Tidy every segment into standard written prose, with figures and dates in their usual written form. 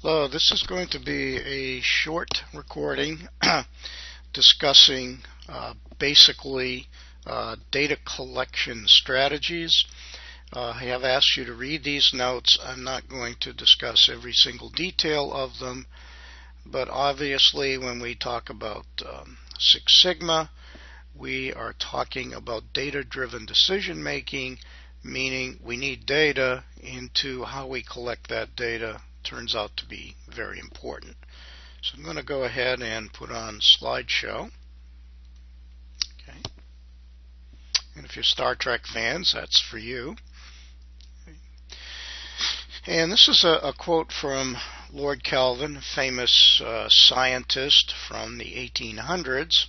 Hello, this is going to be a short recording discussing basically data collection strategies. I have asked you to read these notes. I'm not going to discuss every single detail of them, but obviously when we talk about Six Sigma, we are talking about data-driven decision making, meaning we need data into how we collect that data. Turns out to be very important. So I'm going to go ahead and put on slideshow. Okay. And if you're Star Trek fans, that's for you. And this is a quote from Lord Kelvin, famous scientist from the 1800s.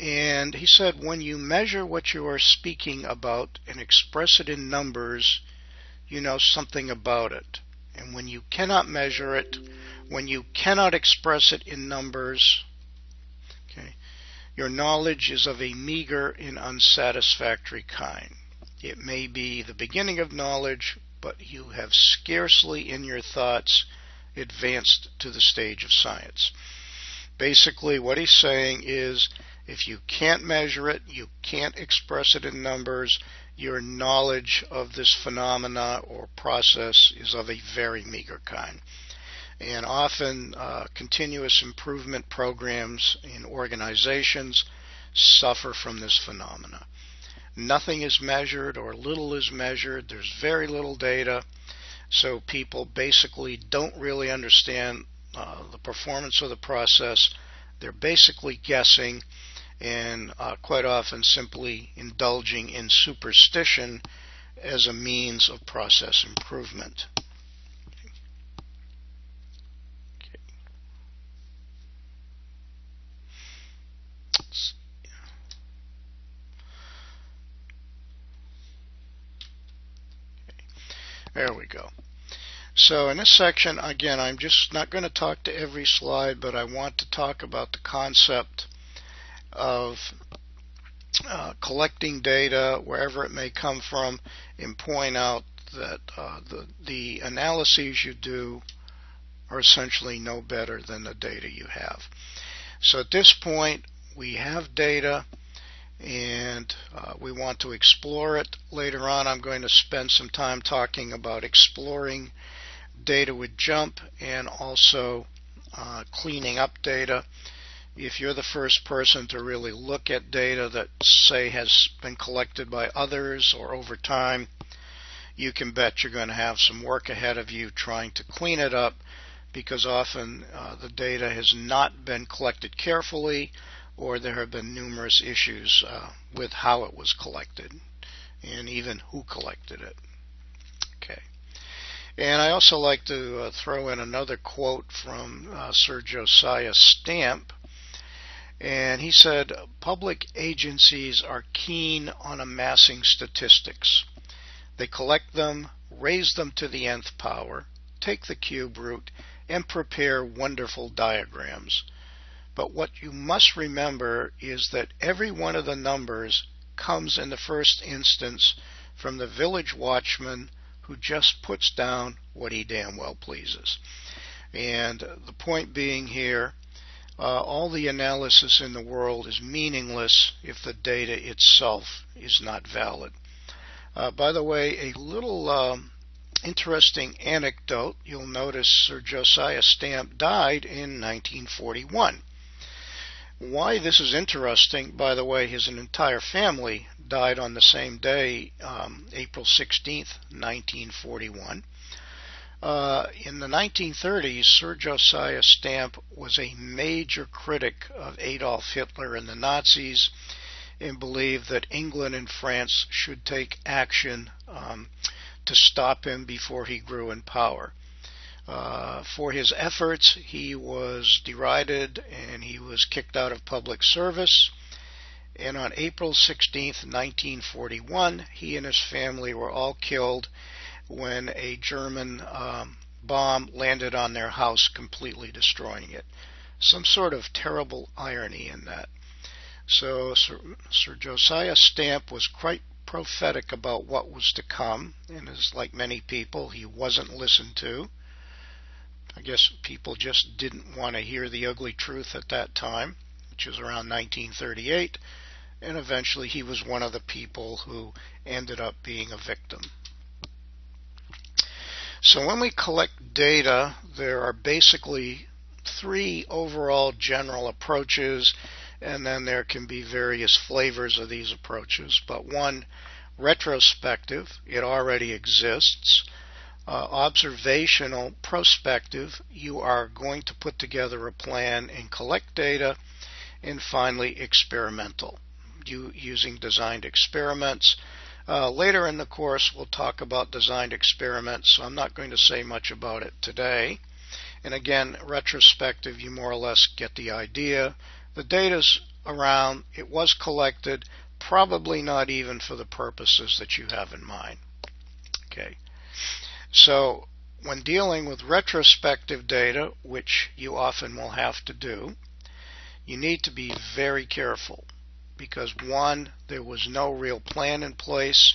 And he said, when you measure what you are speaking about and express it in numbers, you know something about it. And when you cannot measure it, when you cannot express it in numbers, okay, your knowledge is of a meager and unsatisfactory kind. It may be the beginning of knowledge, but you have scarcely in your thoughts advanced to the stage of science. Basically, what he's saying is, if you can't measure it, you can't express it in numbers, your knowledge of this phenomena or process is of a very meager kind. And often continuous improvement programs in organizations suffer from this phenomena. Nothing is measured or little is measured. There's very little data. So people basically don't really understand the performance of the process. They're basically guessing and quite often simply indulging in superstition as a means of process improvement. There we go. So in this section, again, I'm just not going to talk to every slide, but I want to talk about the concept of collecting data wherever it may come from, and point out that the analyses you do are essentially no better than the data you have. So at this point, we have data and we want to explore it. Later on, I'm going to spend some time talking about exploring data with JMP and also cleaning up data. If you're the first person to really look at data that, say, has been collected by others or over time, you can bet you're going to have some work ahead of you trying to clean it up, because often the data has not been collected carefully, or there have been numerous issues with how it was collected and even who collected it. Okay. And I also like to throw in another quote from Sir Josiah Stamp. And he said, public agencies are keen on amassing statistics. They collect them, raise them to the nth power, take the cube root, and prepare wonderful diagrams. But what you must remember is that every one of the numbers comes in the first instance from the village watchman who just puts down what he damn well pleases. And the point being here, all the analysis in the world is meaningless if the data itself is not valid. By the way, a little interesting anecdote. You'll notice Sir Josiah Stamp died in 1941. Why this is interesting, by the way, his entire family died on the same day, April 16th, 1941. In the 1930s, Sir Josiah Stamp was a major critic of Adolf Hitler and the Nazis, and believed that England and France should take action to stop him before he grew in power. For his efforts, he was derided and he was kicked out of public service. And on April 16th, 1941, he and his family were all killed when a German bomb landed on their house, completely destroying it. Some sort of terrible irony in that. So Sir Josiah Stamp was quite prophetic about what was to come, and as like many people, he wasn't listened to. I guess people just didn't want to hear the ugly truth at that time, which was around 1938, and eventually he was one of the people who ended up being a victim. So when we collect data, there are basically three overall general approaches, and then there can be various flavors of these approaches. But one, retrospective, it already exists. Observational, prospective, you are going to put together a plan and collect data. And finally, experimental, using designed experiments. Later in the course, we'll talk about designed experiments, so I'm not going to say much about it today. And again, retrospective, you more or less get the idea. The data's around, it was collected, probably not even for the purposes that you have in mind. Okay. So when dealing with retrospective data, which you often will have to do, you need to be very careful because, one, there was no real plan in place.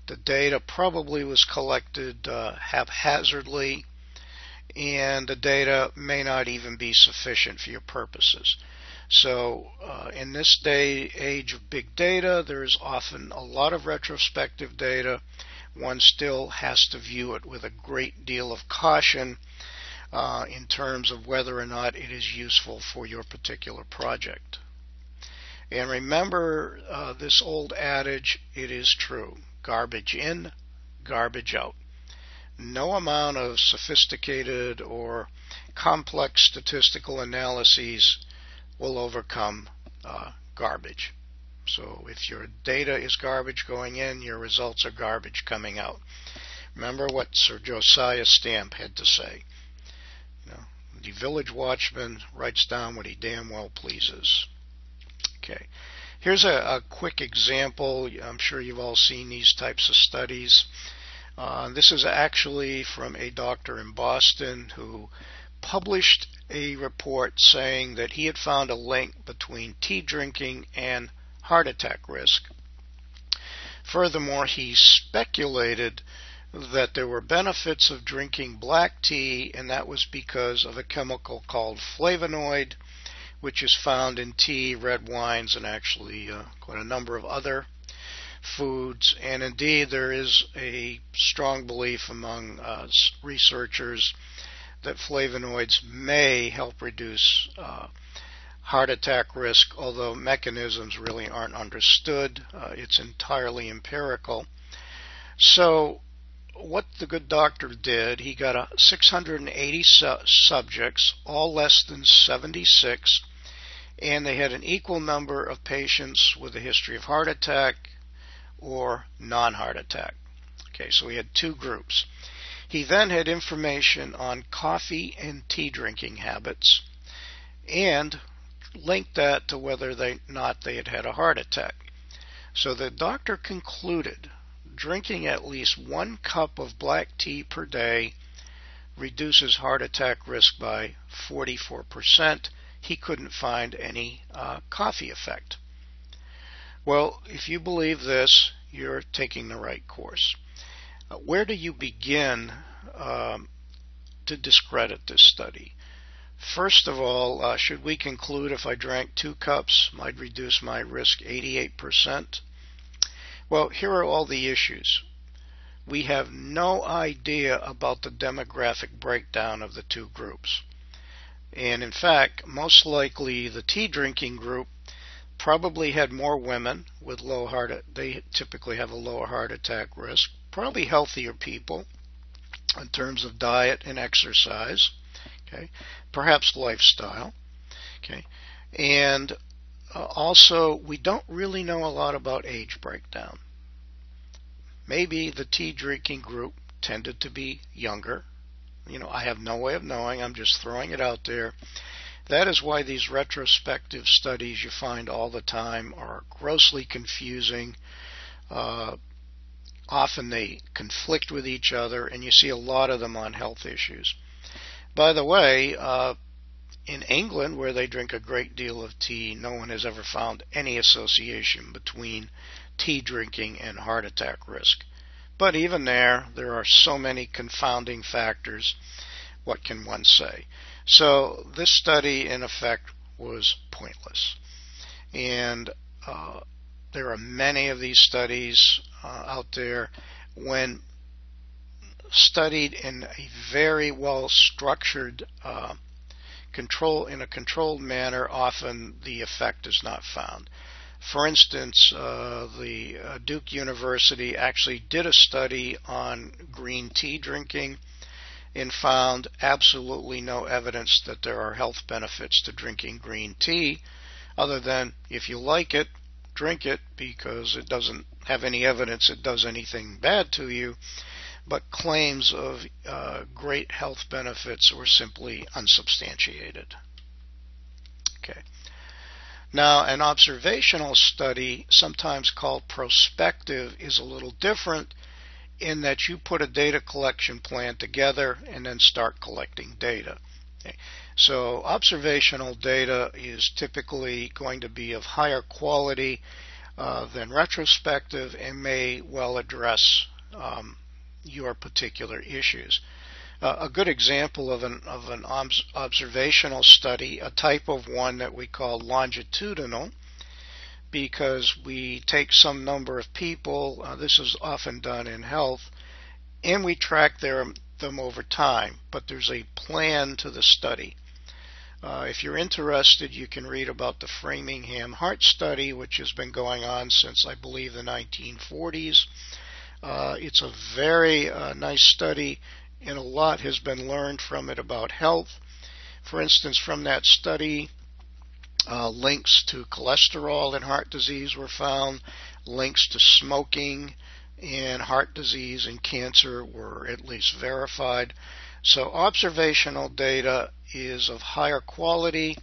The data probably was collected haphazardly, and the data may not even be sufficient for your purposes. So in this age of big data, there is often a lot of retrospective data. One still has to view it with a great deal of caution in terms of whether or not it is useful for your particular project. And remember this old adage, it is true. Garbage in, garbage out. No amount of sophisticated or complex statistical analyses will overcome garbage. So if your data is garbage going in, your results are garbage coming out. Remember what Sir Josiah Stamp had to say. The village watchman writes down what he damn well pleases. Okay, here's a quick example. I'm sure you've all seen these types of studies. This is actually from a doctor in Boston who published a report saying that he had found a link between tea drinking and heart attack risk. Furthermore, he speculated that there were benefits of drinking black tea, and that was because of a chemical called flavonoid, which is found in tea, red wines, and actually quite a number of other foods. And indeed, there is a strong belief among researchers that flavonoids may help reduce heart attack risk, although mechanisms really aren't understood. It's entirely empirical. So what the good doctor did, he got 680 subjects, all less than 76, and they had an equal number of patients with a history of heart attack or non-heart attack. Okay, so we had two groups. He then had information on coffee and tea drinking habits and linked that to whether or not they had had a heart attack. So the doctor concluded drinking at least 1 cup of black tea per day reduces heart attack risk by 44%. He couldn't find any coffee effect. Well, if you believe this, you're taking the right course. Where do you begin to discredit this study? First of all, should we conclude if I drank 2 cups, I'd reduce my risk 88%? Well, here are all the issues. We have no idea about the demographic breakdown of the two groups. And in fact, most likely the tea drinking group probably had more women with they typically have a lower heart attack risk, probably healthier people in terms of diet and exercise, okay, perhaps lifestyle, okay, and also we don't really know a lot about age breakdown. Maybe the tea drinking group tended to be younger. I have no way of knowing. I'm just throwing it out there. That is why these retrospective studies you find all the time are grossly confusing. Often they conflict with each other, and you see a lot of them on health issues. By the way, in England, where they drink a great deal of tea, no one has ever found any association between tea drinking and heart attack risk. But even there are so many confounding factors. what can one say? So this study, in effect, was pointless. And there are many of these studies out there. When studied in a very well structured in a controlled manner, often the effect is not found. For instance, the Duke University actually did a study on green tea drinking and found absolutely no evidence that there are health benefits to drinking green tea, other than if you like it, drink it, because it doesn't have any evidence it does anything bad to you. But claims of great health benefits were simply unsubstantiated. Okay. Now, an observational study, sometimes called prospective, is a little different in that you put a data collection plan together and then start collecting data. Okay. So observational data is typically going to be of higher quality than retrospective and may well address your particular issues. A good example of an observational study, a type of one that we call longitudinal, because we take some number of people, this is often done in health, and we track them over time, but there's a plan to the study. If you're interested, you can read about the Framingham Heart Study, which has been going on since, I believe, the 1940s. It's a very nice study, and a lot has been learned from it about health. For instance, from that study, links to cholesterol and heart disease were found, links to smoking and heart disease and cancer were at least verified. So observational data is of higher quality,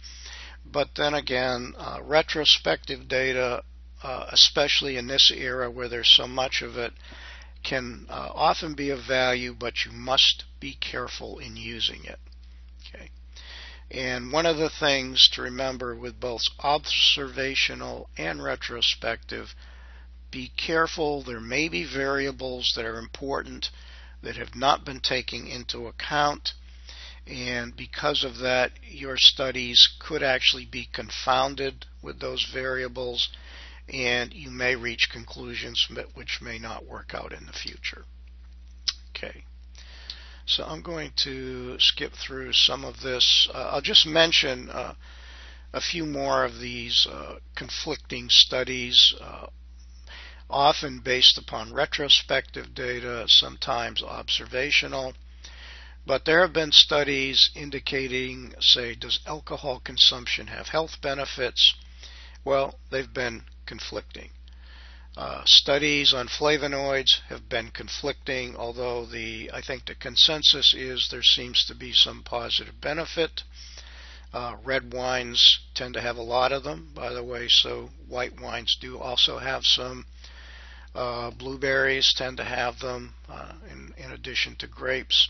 but then again, retrospective data, especially in this era where there's so much of it, can often be of value, but you must be careful in using it. Okay. And one of the things to remember with both observational and retrospective, be careful. There may be variables that are important that have not been taken into account, and because of that, your studies could actually be confounded with those variables, and you may reach conclusions which may not work out in the future. Okay, so I'm going to skip through some of this. I'll just mention a few more of these conflicting studies, often based upon retrospective data, sometimes observational. But there have been studies indicating, say, does alcohol consumption have health benefits? Well, they've been conflicting. Studies on flavonoids have been conflicting, although I think the consensus is there seems to be some positive benefit. Red wines tend to have a lot of them, by the way, so white wines do also have some. Blueberries tend to have them in addition to grapes.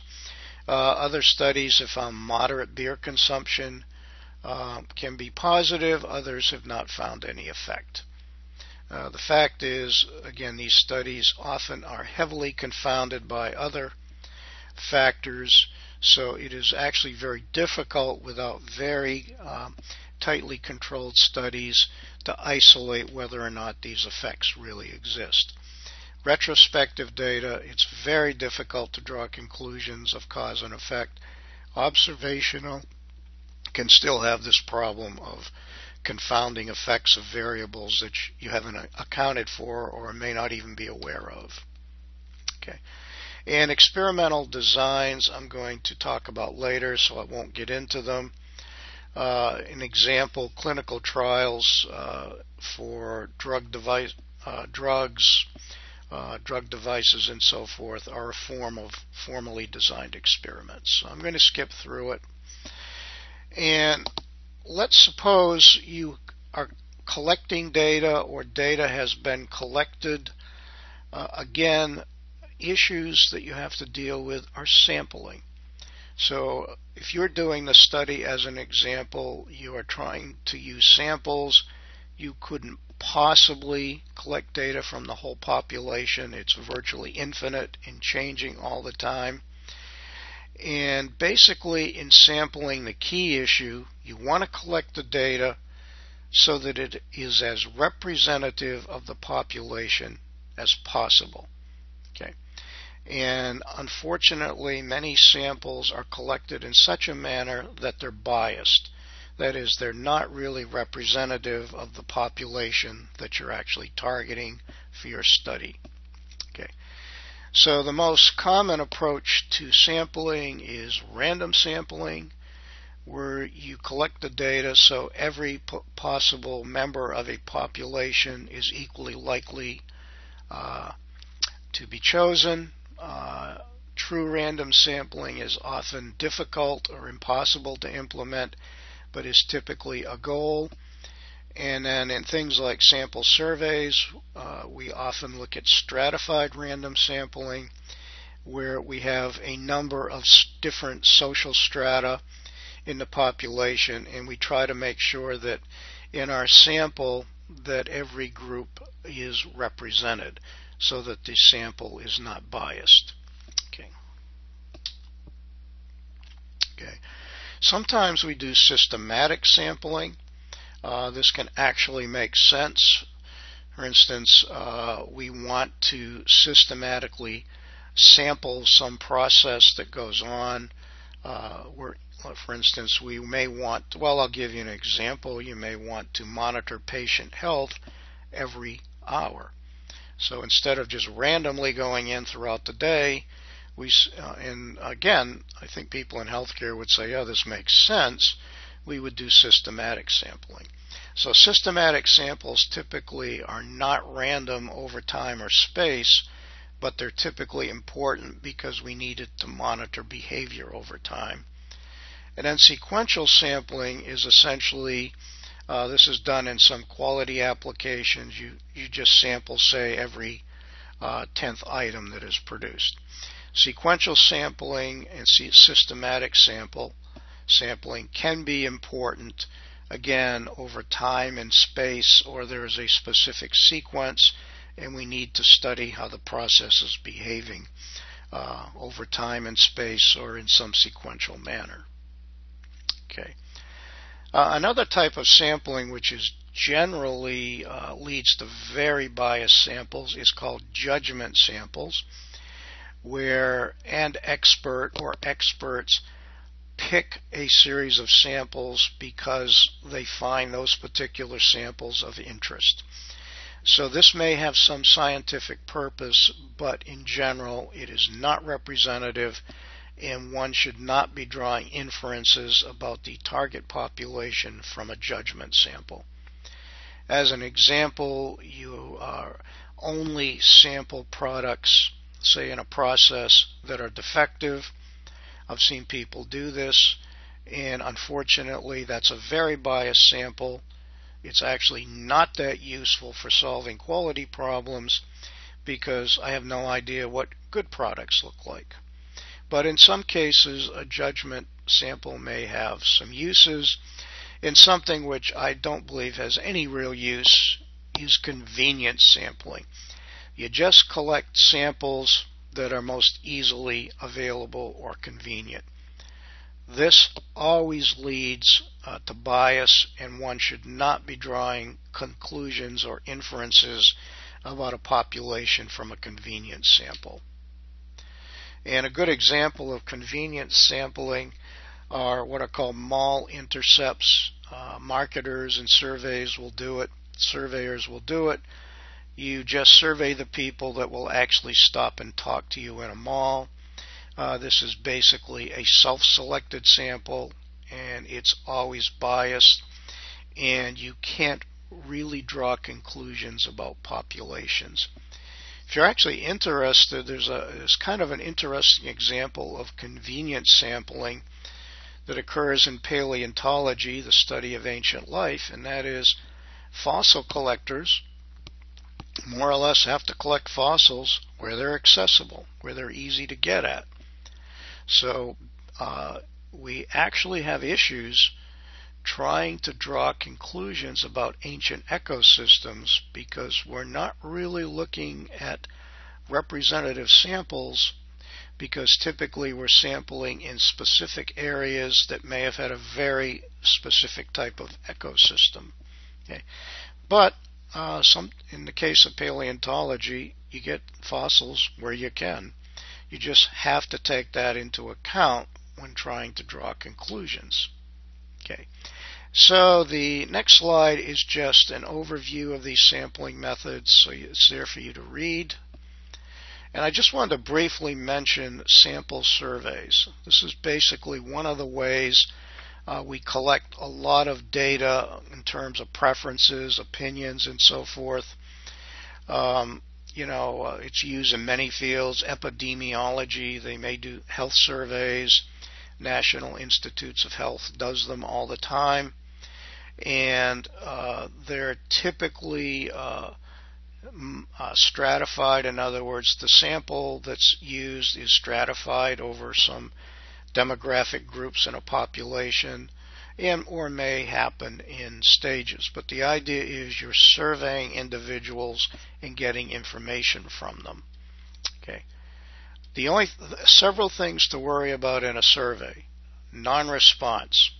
Other studies have found moderate beer consumption can be positive. Others have not found any effect. The fact is, again, these studies often are heavily confounded by other factors, so it is actually very difficult without very tightly controlled studies to isolate whether or not these effects really exist. Retrospective data, it's very difficult to draw conclusions of cause and effect. Observational can still have this problem of confounding effects of variables that you haven't accounted for or may not even be aware of. Okay. And experimental designs I'm going to talk about later, so I won't get into them. An example, clinical trials for drug devices, and so forth are a form of formally designed experiments. So I'm going to skip through it. And let's suppose you are collecting data or data has been collected. Again, issues that you have to deal with are sampling. So if you're doing the study as an example, you are trying to use samples. You couldn't possibly collect data from the whole population. It's virtually infinite and changing all the time. And basically, in sampling, the key issue, you want to collect the data so that it is as representative of the population as possible. Okay. And unfortunately, many samples are collected in such a manner that they're biased. That is, they're not really representative of the population that you're actually targeting for your study. Okay. So the most common approach to sampling is random sampling, where you collect the data so every possible member of a population is equally likely to be chosen. True random sampling is often difficult or impossible to implement, but is typically a goal. And then in things like sample surveys, we often look at stratified random sampling, where we have a number of different social strata in the population, and we try to make sure that in our sample that every group is represented so that the sample is not biased. Okay. Sometimes we do systematic sampling. This can actually make sense. For instance, we want to systematically sample some process that goes on. For instance, we may want, well, I'll give you an example. You may want to monitor patient health every hour. So instead of just randomly going in throughout the day, and again, I think people in healthcare would say, yeah, this makes sense. We would do systematic sampling. So systematic samples typically are not random over time or space, but they're typically important because we need it to monitor behavior over time. And then sequential sampling is essentially, this is done in some quality applications. You just sample, say, every 10th item that is produced. Sequential sampling and systematic sampling can be important, again, over time and space, or there is a specific sequence and we need to study how the process is behaving over time and space or in some sequential manner. Okay. Another type of sampling which is generally leads to very biased samples is called judgment samples, where an expert or experts pick a series of samples because they find those particular samples of interest. So this may have some scientific purpose, but in general it is not representative, and one should not be drawing inferences about the target population from a judgment sample. As an example, you only sample products, say in a process, that are defective. I've seen people do this, and unfortunately that's a very biased sample. It's actually not that useful for solving quality problems because I have no idea what good products look like. But in some cases, a judgment sample may have some uses. And something which I don't believe has any real use is convenience sampling. You just collect samples that are most easily available or convenient. This always leads to bias, and one should not be drawing conclusions or inferences about a population from a convenience sample. And a good example of convenience sampling are what are called mall intercepts. Marketers and surveyors will do it. You just survey the people that will actually stop and talk to you in a mall. This is basically a self-selected sample, and it's always biased, and you can't really draw conclusions about populations. If you're actually interested, there's kind of an interesting example of convenience sampling that occurs in paleontology, the study of ancient life, and that is fossil collectors more or less have to collect fossils where they're accessible, where they're easy to get at. So we actually have issues trying to draw conclusions about ancient ecosystems because we're not really looking at representative samples, because typically we're sampling in specific areas that may have had a very specific type of ecosystem. Okay. But in the case of paleontology, you get fossils where you can. You just have to take that into account when trying to draw conclusions. Okay. So the next slide is just an overview of these sampling methods, so it's there for you to read. And I just wanted to briefly mention sample surveys. This is basically one of the ways we collect a lot of data in terms of preferences, opinions, and so forth. It's used in many fields. Epidemiology, they may do health surveys. National Institutes of Health does them all the time. And they're typically stratified. In other words, the sample that's used is stratified over some demographic groups in a population, and or may happen in stages. But the idea is you're surveying individuals and getting information from them. Okay. Several things to worry about in a survey. Non-response.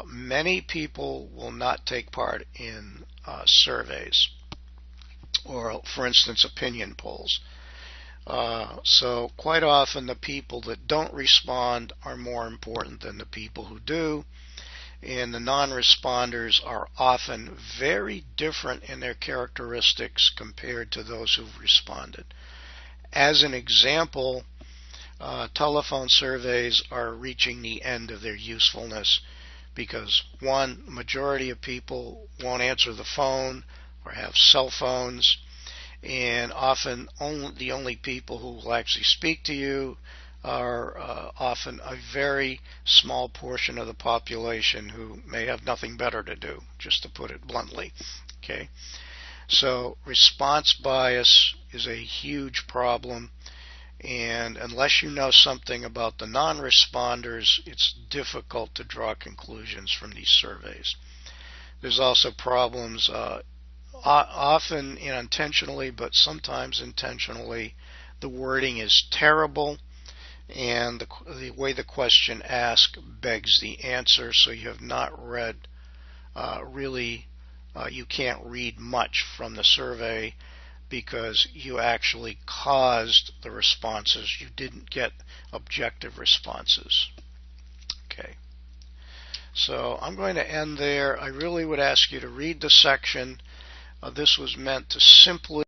Many people will not take part in surveys, or, for instance, opinion polls. So quite often the people that don't respond are more important than the people who do, and the non-responders are often very different in their characteristics compared to those who've responded. As an example, telephone surveys are reaching the end of their usefulness because, one, majority of people won't answer the phone or have cell phones, and often the only people who will actually speak to you are often a very small portion of the population who may have nothing better to do, just to put it bluntly. Okay, so response bias is a huge problem, and unless you know something about the non-responders, it's difficult to draw conclusions from these surveys. There's also problems, often unintentionally, but sometimes intentionally. The wording is terrible, and the way the question asked begs the answer, so you have not read you can't read much from the survey because you actually caused the responses. You didn't get objective responses. Okay. So I'm going to end there. I really would ask you to read the section. This was meant to simply